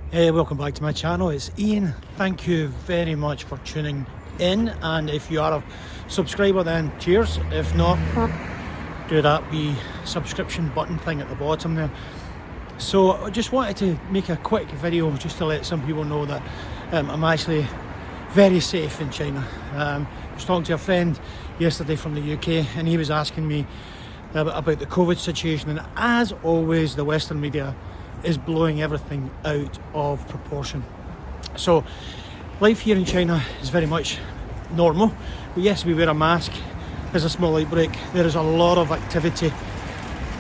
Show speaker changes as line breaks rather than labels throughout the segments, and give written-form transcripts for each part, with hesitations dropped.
Hey, welcome back to my channel. It's Ian. Thank you very much for tuning in, and if you are a subscriber then cheers. If not, do that wee subscription button thing at the bottom there. So I just wanted to make a quick video just to let some people know that I'm actually very safe in China. I was talking to a friend yesterday from the UK and he was asking me about the COVID situation, and as always the Western media is blowing everything out of proportion. So life here in China is very much normal, but yes, we wear a mask. There's a small outbreak. There is a lot of activity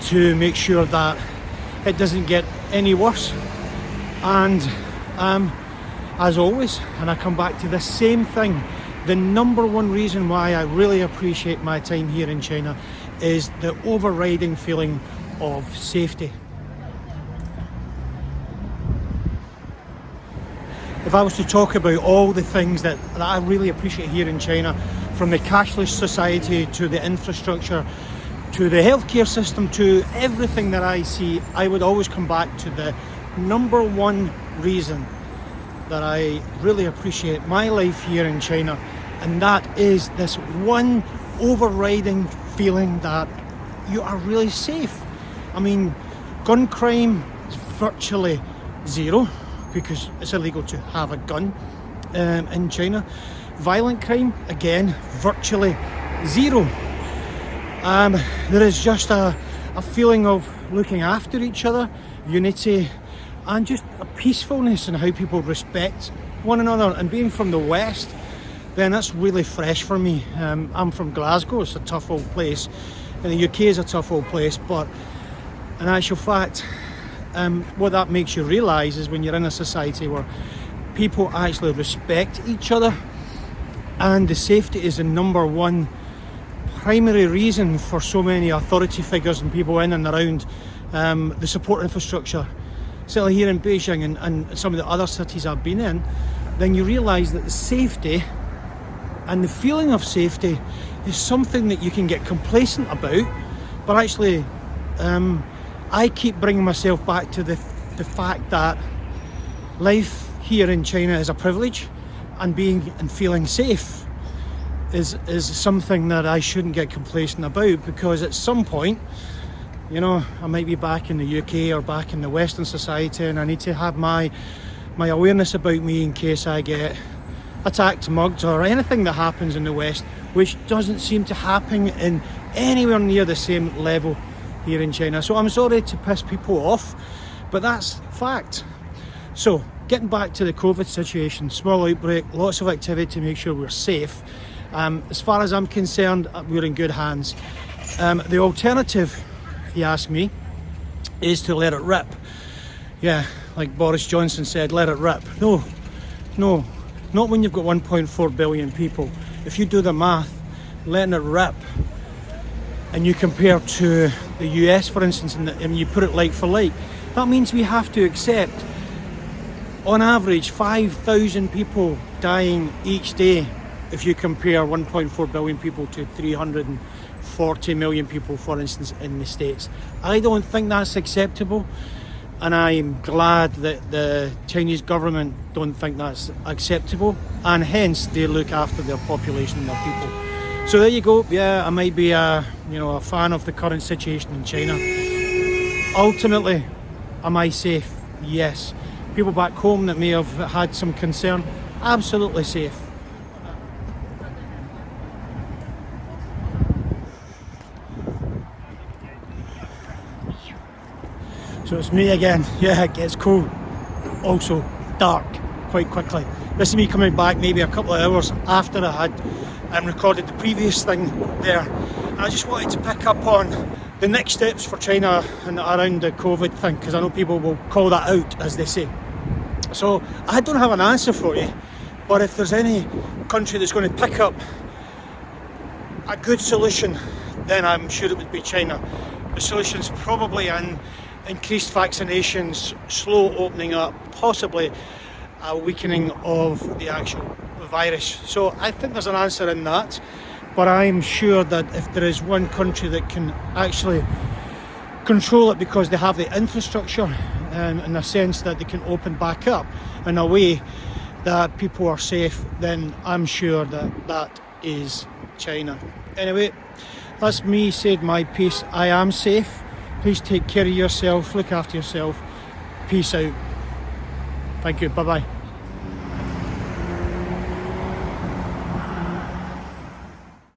to make sure that it doesn't get any worse, and as always, and I come back to the same thing, the number one reason why I really appreciate my time here in China is the overriding feeling of safety. If I was to talk about all the things that I really appreciate here in China, from the cashless society to the infrastructure to the healthcare system to everything that I see, I would always come back to the number one reason that I really appreciate my life here in China, and that is this one overriding feeling that you are really safe. I mean, gun crime is virtually zero, because it's illegal to have a gun in China. Violent crime, again, virtually zero. There is just a feeling of looking after each other, unity, and just a peacefulness in how people respect one another. And being from the West, then that's really fresh for me. I'm from Glasgow. It's a tough old place, and the UK is a tough old place, but in actual fact, what that makes you realise is when you're in a society where people actually respect each other, and the safety is the number one primary reason for so many authority figures and people in and around the support infrastructure, certainly here in Beijing and some of the other cities I've been in, then you realise that the safety and the feeling of safety is something that you can get complacent about, but actually I keep bringing myself back to the fact that life here in China is a privilege, and being and feeling safe is something that I shouldn't get complacent about, because at some point, you know, I might be back in the UK or back in the Western society, and I need to have my awareness about me in case I get attacked, mugged, or anything that happens in the West, which doesn't seem to happen in anywhere near the same level here in China. So I'm sorry to piss people off, but that's fact. So getting back to the COVID situation, small outbreak, lots of activity to make sure we're safe. As far as I'm concerned, we're in good hands. The alternative, if you ask me, is to let it rip. Yeah, like Boris Johnson said, let it rip. No, not when you've got 1.4 billion people. If you do the math, letting it rip, and you compare to the US, for instance, and you put it like for like, that means we have to accept, on average, 5,000 people dying each day if you compare 1.4 billion people to 340 million people, for instance, in the States. I don't think that's acceptable, and I'm glad that the Chinese government don't think that's acceptable, and hence they look after their population and their people. So there you go. Yeah, I might be a fan of the current situation in China. Ultimately, am I safe? Yes. People back home that may have had some concern, absolutely safe. So it's me again. Yeah, it gets cold. Also dark quite quickly. This is me coming back maybe a couple of hours after I had recorded the previous thing there. And I just wanted to pick up on the next steps for China and around the COVID thing, because I know people will call that out, as they say. So I don't have an answer for you, but if there's any country that's going to pick up a good solution, then I'm sure it would be China. The solution's probably in increased vaccinations, slow opening up, possibly a weakening of the actual virus. So I think there's an answer in that, but I'm sure that if there is one country that can actually control it because they have the infrastructure, in the sense that they can open back up in a way that people are safe, then I'm sure that that is China. Anyway, that's me said my piece. I am safe. Please take care of yourself, look after yourself. Peace out. Thank you. Bye bye.